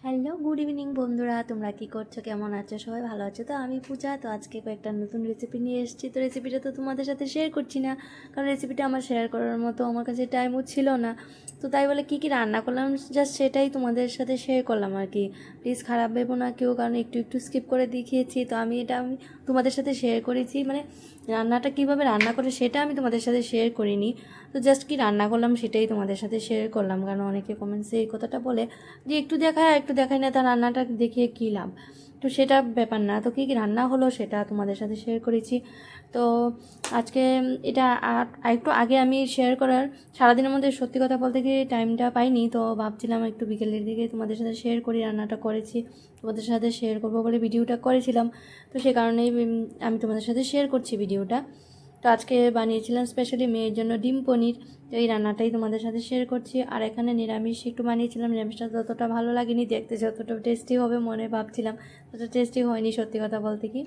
Hello, good evening বন্ধুরা, তোমরা কি করছো, কেমন আছো? সবাই ভালো আছো তো? আমি পূজা। তো আজকে কয়েকটা নতুন রেসিপি নিয়ে এসেছি। তো রেসিপিটা তো তোমাদের সাথে শেয়ার করছি না, কারণ রেসিপিটা আমার শেয়ার করার মতো আমার কাছে টাইমও ছিল না। তো তাই বলে কী কী রান্না করলাম জাস্ট সেটাই তোমাদের সাথে শেয়ার করলাম আর কি। প্লিজ খারাপ ভেবো না কেউ, কারণ একটু একটু স্কিপ করে দেখিয়েছি। তো আমি তোমাদের সাথে শেয়ার করেছি, মানে রান্নাটা কীভাবে রান্না করে সেটা আমি তোমাদের সাথে শেয়ার করিনি। তো জাস্ট কি রান্না করলাম সেটাই তোমাদের সাথে শেয়ার করলাম, কারণ অনেকে কমেন্টসে এই কথাটা বলে যে একটু দেখায় একটু দেখায় না, তার রান্নাটা দেখিয়ে কী লাভ। তো সেটা ব্যাপার না। তো কী কী রান্না হলো সেটা তোমাদের সাথে শেয়ার করেছি। তো আজকে এটা একটু আগে আমি শেয়ার করার, সারাদিনের মধ্যে সত্যি কথা বলতে গিয়ে টাইমটা পাইনি, তো ভাবছিলাম একটু বিকেলের দিকে তোমাদের সাথে শেয়ার করি। রান্নাটা করেছি, তোমাদের সাথে শেয়ার করবো বলে ভিডিওটা করেছিলাম। তো সে কারণেই আমি তোমাদের সাথে শেয়ার করছি ভিডিওটা। তো আজকে বানিয়েছিলাম স্পেশালি মেয়ের জন্য ডিম পনির। তো এই রান্নাটাই তোমাদের সাথে শেয়ার করছি। আর এখানে নিরামিষ একটু বানিয়েছিলাম, নিরামিষটা ততটা ভালো লাগেনি, দেখতে যতটা টেস্টি হবে মনে ভাবছিলাম ততটা টেস্টি হয়নি সত্যি কথা বলতে কি।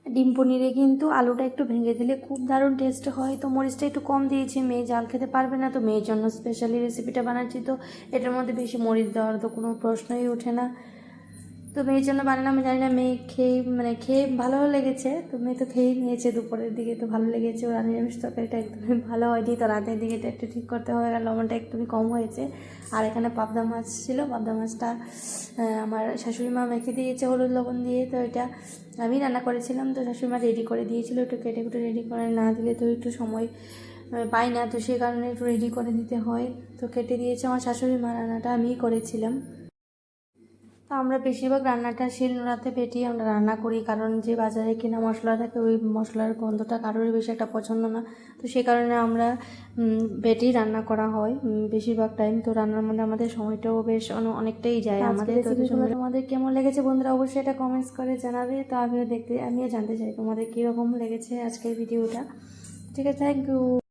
ডিম পনিরে কিন্তু আলুটা একটু ভেঙে দিলে খুব দারুণ টেস্ট হয়। তো মরিচটা একটু কম দিয়েছি, মেয়ে জাল খেতে পারবে না, তো মেয়ের জন্য স্পেশালি রেসিপিটা বানাচ্ছি। তো এটার মধ্যে বেশি মরিচ দেওয়ার তো কোনো প্রশ্নই ওঠে না। তো মেয়ের জন্য বানানো, আমি জানি না মেয়ে খেয়ে ভালো লেগেছে। তো মেয়ে তো খেয়েই নিয়েছে দুপুরের দিকে, তো ভালো লেগেছে। ওর নিরামিষ তরকারিটা একদমই ভালো হয়নি, তো রাতের দিকে এটা একটু ঠিক করতে হবে, কারণ লবণটা একটুই কম হয়েছে। আর এখানে পাবদা মাছ ছিল, পাবদা মাছটা আমার শাশুড়ি মা মেখে দিয়েছে হলুদ লবণ দিয়ে। তো এটা আমি রান্না করেছিলাম, তো শাশুড়ি মা রেডি করে দিয়েছিল। একটু কেটে কুটে রেডি করে না দিলে তো একটু সময় পাই না, তো সে কারণে একটু রেডি করে দিতে হয়। তো কেটে দিয়েছে আমার শাশুড়ি মা, রান্নাটা আমিই করেছিলাম। তো আমরা বেশিরভাগ রান্নাটা শিলনোড়াতে বেটেই আমরা রান্না করি, কারণ যে বাজারে কেনা মশলা থাকে ওই মশলার গন্ধটা কারোরই বেশি একটা পছন্দ না। তো সেই কারণে আমরা বেটেই রান্না করা হয় বেশিরভাগ টাইম। তো রান্নার মধ্যে আমাদের সময়টাও বেশ অনেকটাই যায় আমাদের। তো তোমাদের কেমন লেগেছে বন্ধুরা, অবশ্যই এটা কমেন্টস করে জানাবে। তো আমিও জানতে চাই তোমাদের কীরকম লেগেছে আজকের ভিডিওটা। ঠিক আছে, থ্যাংক ইউ।